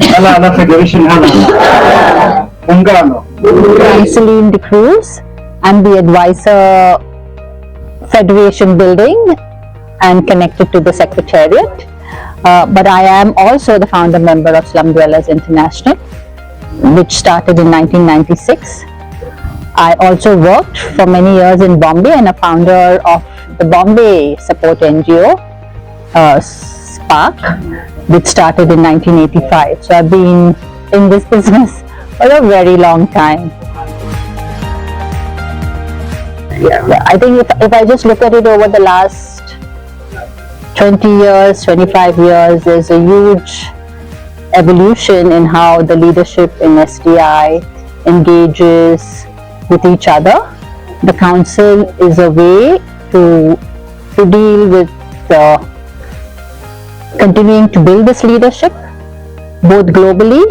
Ala Federation Ungano. I'm Celine de Cruz. I'm the advisor Federation building and connected to the Secretariat. But I am also the founder member of Slum Dwellers International, which started in 1996. I also worked for many years in Bombay and a founder of the Bombay support NGO, Spark, which started in 1985. So I've been in this business for a very long time. Yeah, I think if I just look at it over the last 20 years, 25 years, there's a huge evolution in how the leadership in SDI engages with each other. The council is a way to deal with continuing to build this leadership, both globally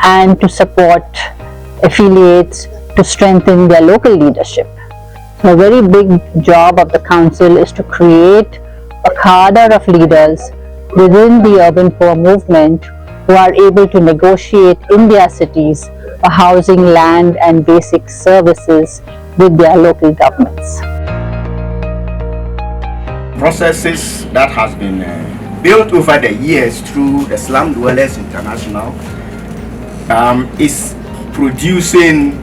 and to support affiliates to strengthen their local leadership. So a very big job of the council is to create a cadre of leaders within the urban poor movement who are able to negotiate in their cities for housing, land and basic services with their local governments. Processes that has been built over the years through the Slum Dwellers International is producing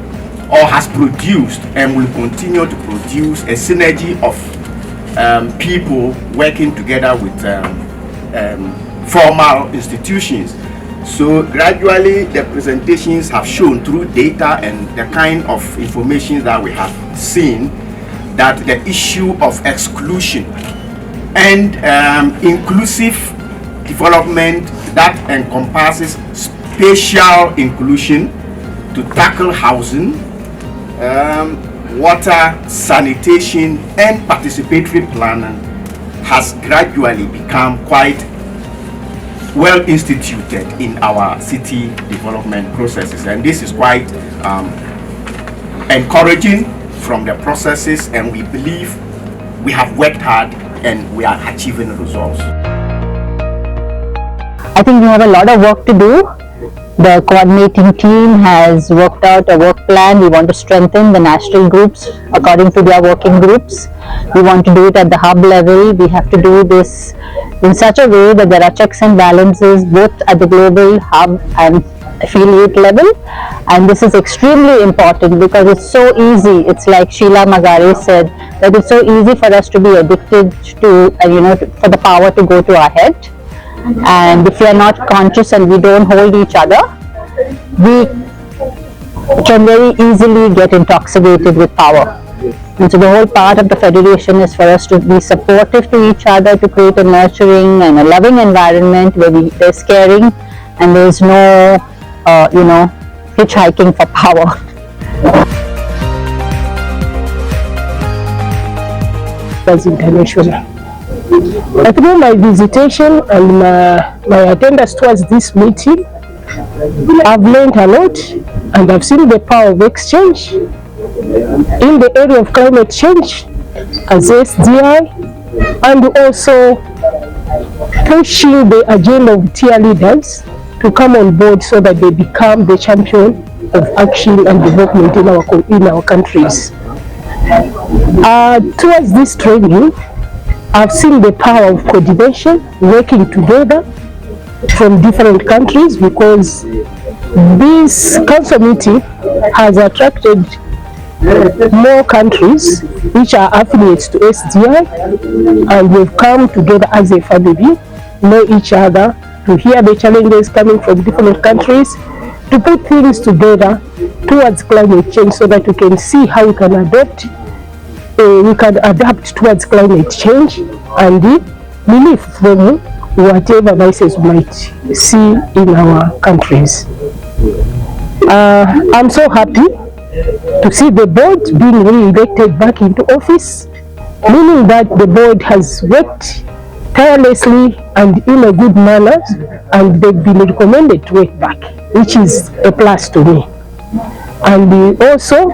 or has produced and will continue to produce a synergy of people working together with formal institutions. So gradually the presentations have shown through data and the kind of information that we have seen that the issue of exclusion and inclusive development that encompasses spatial inclusion to tackle housing, water, sanitation and participatory planning has gradually become quite well instituted in our city development processes, and this is quite encouraging from the processes, and we believe we have worked hard and we are achieving results. I think we have a lot of work to do. The coordinating team has worked out a work plan. We want to strengthen the national groups according to their working groups. We want to do it at the hub level. We have to do this in such a way that there are checks and balances both at the global hub and affiliate level. And this is extremely important because it's so easy. It's like Sheila Mazare said, that it's so easy for us to be addicted to, for the power to go to our head. And if we are not conscious and we don't hold each other, we can very easily get intoxicated with power. And so the whole part of the federation is for us to be supportive to each other, to create a nurturing and a loving environment where there's caring and there's no, hitchhiking for power. As international. Through my visitation and my attendance towards this meeting, I've learned a lot and I've seen the power of exchange in the area of climate change as SDI, and also pushing the agenda of tier leaders to come on board so that they become the champion of action and development in our countries. Towards this training, I've seen the power of coordination, working together from different countries, because this council meeting has attracted more countries which are affiliates to SDI, and we've come together as a family, know each other, to hear the challenges coming from different countries, to put things together towards climate change so that we can see how we can adapt towards climate change and relief from whatever vices we might see in our countries. I'm so happy to see the board being re-elected back into office, meaning that the board has worked tirelessly and in a good manner, and they've been recommended to work back, which is a plus to me. And also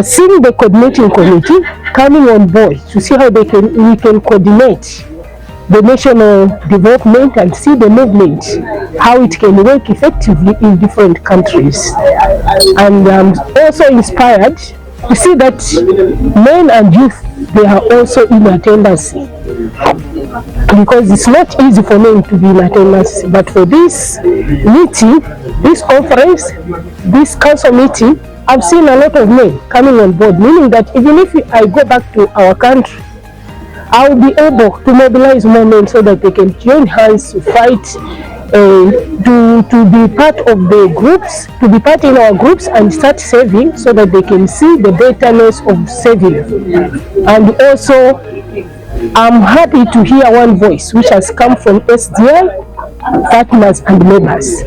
seeing the coordinating committee coming on board to see how we can coordinate the national development and see the movement, how it can work effectively in different countries. And I'm also inspired to see that men and youth, they are also in attendance, because it's not easy for men to be in attendance. But for this meeting, this conference, this council meeting, I've seen a lot of men coming on board, meaning that even if I go back to our country, I'll be able to mobilize more men so that they can join hands to fight, to be part of the groups, to be part in our groups and start saving, so that they can see the betterness of saving. And also, I'm happy to hear one voice which has come from SDI, partners and members,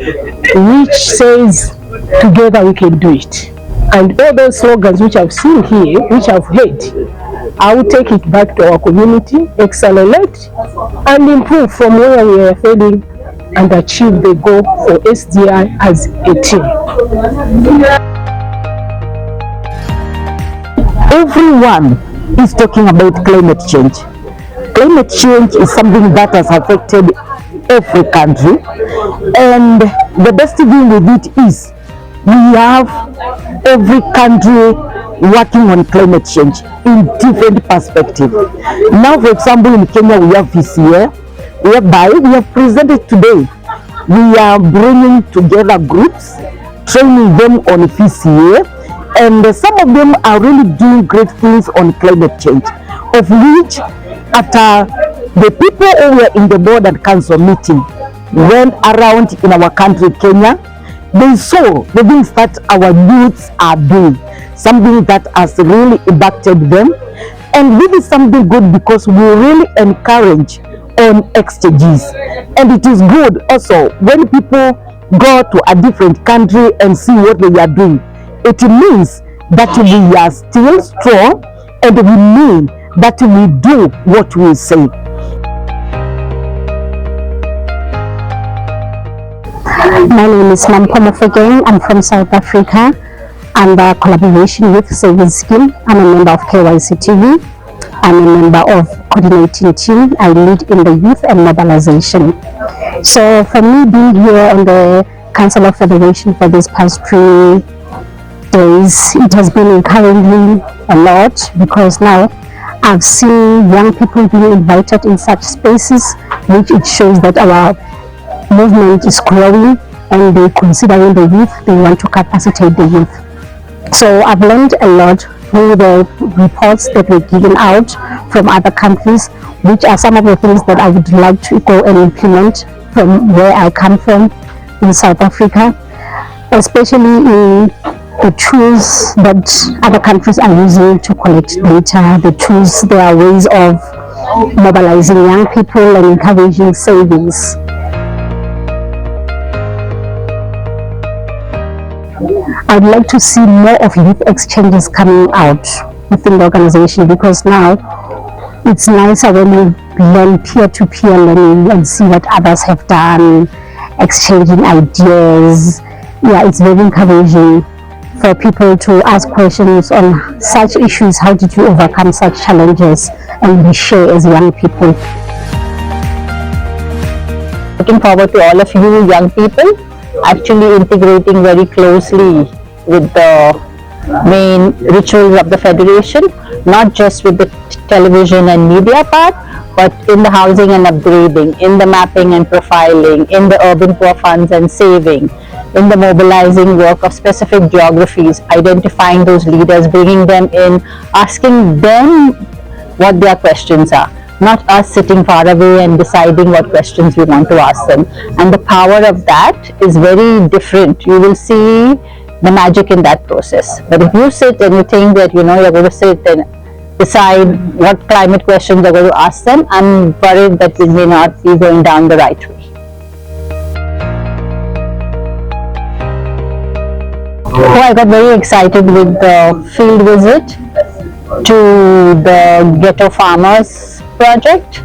which says, together we can do it. And all those slogans which I've seen here, which I've heard, I will take it back to our community, accelerate and improve from where we are failing, and achieve the goal for SDI as a team. Everyone is talking about climate change. Climate change is something that has affected every country, and the best thing with it is we have every country working on climate change in different perspectives. Now, for example, in Kenya we have VCA, whereby we have presented today. We are bringing together groups, training them on VCA, and some of them are really doing great things on climate change, of which, after the people who were in the board and council meeting went around in our country, Kenya, they saw the things that our youths are doing, something that has really impacted them. And this is something good, because we really encourage on exchanges. And it is good also when people go to a different country and see what they are doing. It means that we are still strong, and we mean that we do what we say. My name is Slum. I'm from South Africa, and the collaboration with Savings Scheme. I'm a member of KYC TV. I'm a member of coordinating team. I lead in the youth and mobilization. So for me, being here on the Council of Federation for these past 3 days, it has been encouraging a lot, because now I've seen young people being invited in such spaces, which it shows that our movement is growing, and they considering the youth, they want to capacitate the youth. So I've learned a lot through the reports that were given out from other countries, which are some of the things that I would like to go and implement from where I come from in South Africa, especially in the tools that other countries are using to collect data, the tools, there are ways of mobilizing young people and encouraging savings. I'd like to see more of youth exchanges coming out within the organization, because now it's nicer when you learn peer-to-peer learning and see what others have done, exchanging ideas. Yeah, it's very encouraging for people to ask questions on such issues. How did you overcome such challenges? And we share as young people. Looking forward to all of you young people actually integrating very closely with the main rituals of the Federation, not just with the television and media part, but in the housing and upgrading, in the mapping and profiling, in the urban poor funds and saving, in the mobilizing work of specific geographies, identifying those leaders, bringing them in, asking them what their questions are, not us sitting far away and deciding what questions we want to ask them. And the power of that is very different. You will see the magic in that process. But if you sit and you think that you're going to sit and decide what climate questions you're going to ask them, I'm worried that we may not be going down the right way. So I got very excited with the field visit to the Ghetto Farmers project,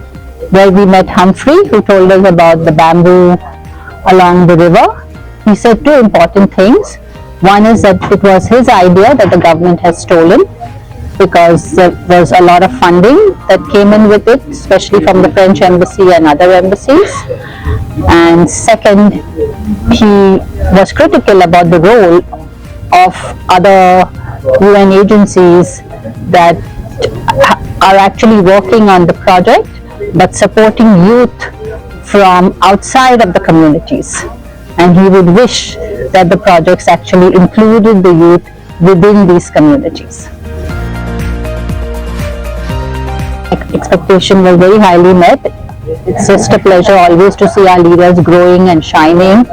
where we met Humphrey, who told us about the bamboo along the river. He said two important things. One is that it was his idea that the government has stolen, because there was a lot of funding that came in with it, especially from the French embassy and other embassies. And second, he was critical about the role of other UN agencies that are actually working on the project but supporting youth from outside of the communities. And he would wish that the projects actually included the youth within these communities. Expectation was very highly met. It's just a pleasure always to see our leaders growing and shining.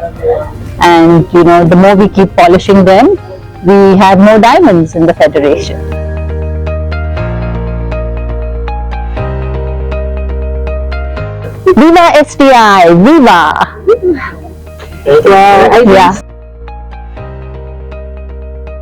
And the more we keep polishing them, we have more diamonds in the Federation. Viva SDI! Viva! Yeah.